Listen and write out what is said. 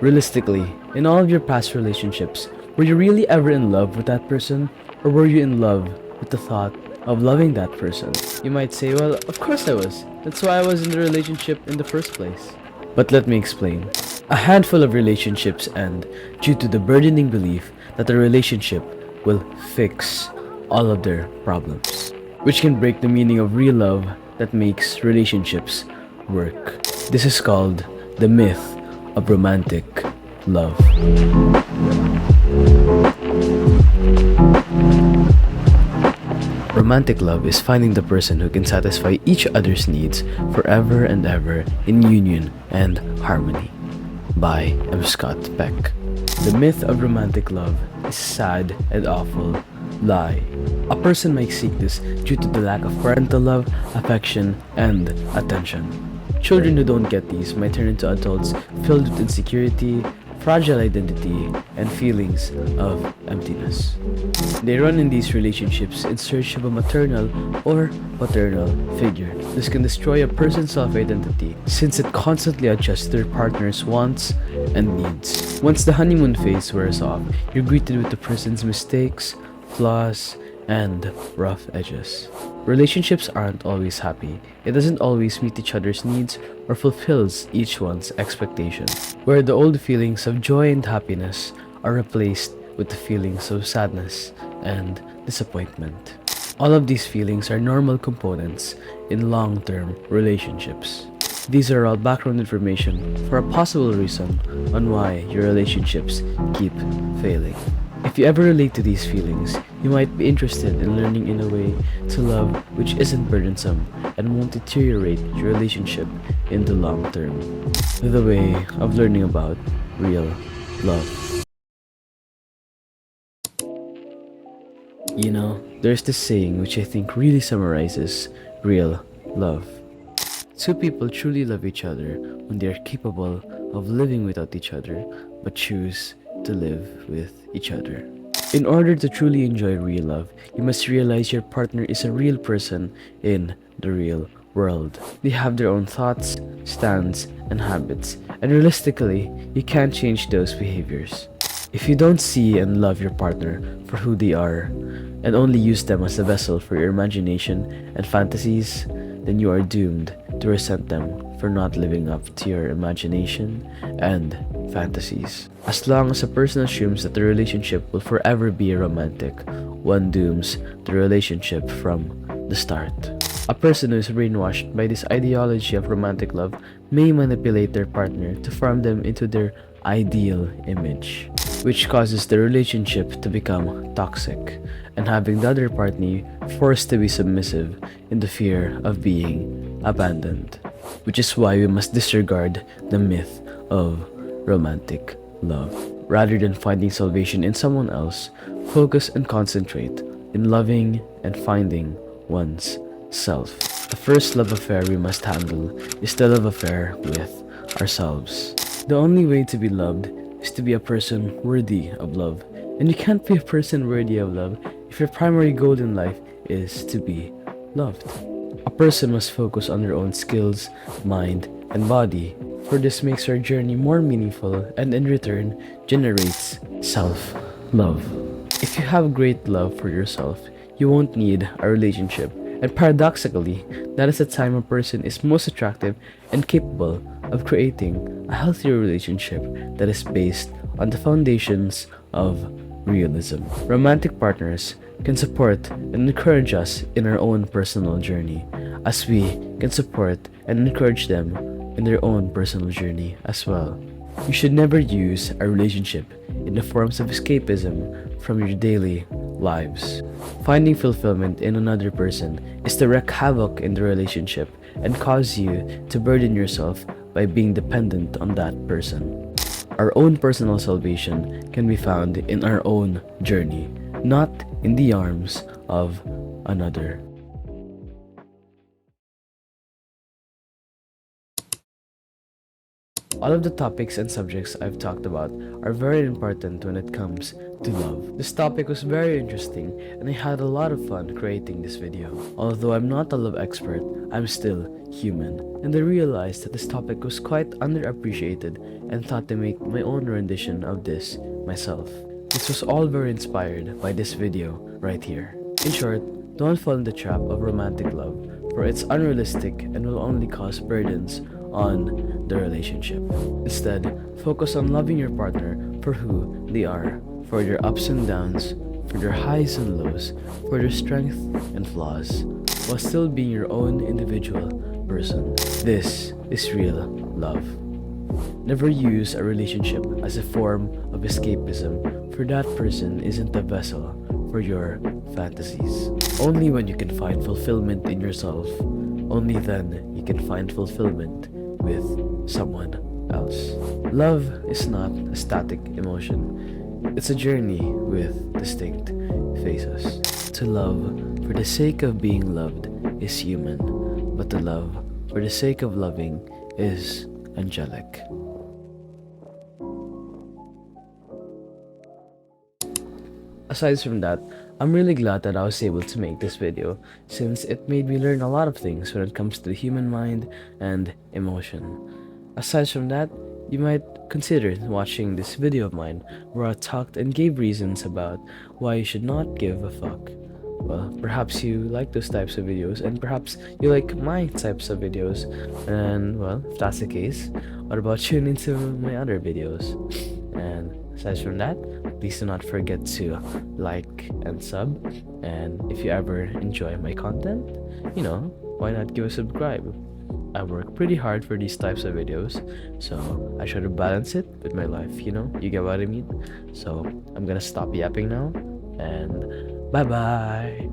Realistically, in all of your past relationships, were you really ever in love with that person? Or were you in love with the thought of loving that person? You might say, well, of course I was. That's why I was in the relationship in the first place. But let me explain. A handful of relationships end due to the burdening belief that the relationship will fix all of their problems, which can break the meaning of real love that makes relationships work. This is called the myth of romantic love. Romantic love is finding the person who can satisfy each other's needs forever and ever in union and harmony. By M. Scott Peck. The myth of romantic love is a sad and awful lie. A person might seek this due to the lack of parental love, affection, and attention. Children who don't get these might turn into adults filled with insecurity, fragile identity, and feelings of emptiness. They run in these relationships in search of a maternal or paternal figure. This can destroy a person's self-identity since it constantly adjusts to their partner's wants and needs. Once the honeymoon phase wears off, you're greeted with the person's mistakes, flaws, and rough edges. Relationships aren't always happy. It doesn't always meet each other's needs or fulfills each one's expectations, where the old feelings of joy and happiness are replaced with the feelings of sadness and disappointment. All of these feelings are normal components in long-term relationships. These are all background information for a possible reason on why your relationships keep failing. If you ever relate to these feelings, you might be interested in learning in a way to love which isn't burdensome and won't deteriorate your relationship in the long term. The way of learning about real love. You know, there's this saying which I think really summarizes real love. Two people truly love each other when they are capable of living without each other but choose to live with each other. In order to truly enjoy real love, you must realize your partner is a real person in the real world. They have their own thoughts, stands, and habits, and realistically, you can't change those behaviors. If you don't see and love your partner for who they are, and only use them as a vessel for your imagination and fantasies, then you are doomed to resent them for not living up to your imagination and fantasies. As long as a person assumes that the relationship will forever be romantic, one dooms the relationship from the start. A person who is brainwashed by this ideology of romantic love may manipulate their partner to form them into their ideal image, which causes the relationship to become toxic, and having the other party forced to be submissive in the fear of being abandoned. Which is why we must disregard the myth of romantic love. Rather than finding salvation in someone else, focus and concentrate in loving and finding one's self. The first love affair we must handle is the love affair with ourselves. The only way to be loved is to be a person worthy of love. And you can't be a person worthy of love if your primary goal in life is to be loved. A person must focus on their own skills, mind, and body, for this makes our journey more meaningful and in return generates self-love. If you have great love for yourself, you won't need a relationship, and paradoxically, that is the time a person is most attractive and capable of creating a healthier relationship that is based on the foundations of realism. Romantic partners can support and encourage us in our own personal journey, as we can support and encourage them in their own personal journey as well. You should never use a relationship in the forms of escapism from your daily lives. Finding fulfillment in another person is to wreak havoc in the relationship and cause you to burden yourself by being dependent on that person. Our own personal salvation can be found in our own journey, not in the arms of another. All of the topics and subjects I've talked about are very important when it comes to love. This topic was very interesting and I had a lot of fun creating this video. Although I'm not a love expert, I'm still human, and I realized that this topic was quite underappreciated and thought to make my own rendition of this myself. This was all very inspired by this video right here. In short, don't fall in the trap of romantic love, for it's unrealistic and will only cause burdens on the relationship. Instead, focus on loving your partner for who they are, for their ups and downs, for their highs and lows, for their strengths and flaws, while still being your own individual person. This is real love. Never use a relationship as a form of escapism, for that person isn't a vessel for your fantasies. Only when you can find fulfillment in yourself, only then you can find fulfillment with someone else. Love is not a static emotion. It's a journey with distinct phases. To love for the sake of being loved is human, but to love for the sake of loving is angelic. Aside from that, I'm really glad that I was able to make this video, since it made me learn a lot of things when it comes to the human mind and emotion. Aside from that, you might consider watching this video of mine where I talked and gave reasons about why you should not give a fuck. Well, perhaps you like those types of videos, and perhaps you like my types of videos, and well, if that's the case, what about tuning into my other videos? And aside from that, please do not forget to like and sub, and if you ever enjoy my content, why not give a subscribe? I work pretty hard for these types of videos, so I try to balance it with my life, you get what I mean? So I'm gonna stop yapping now, and bye bye.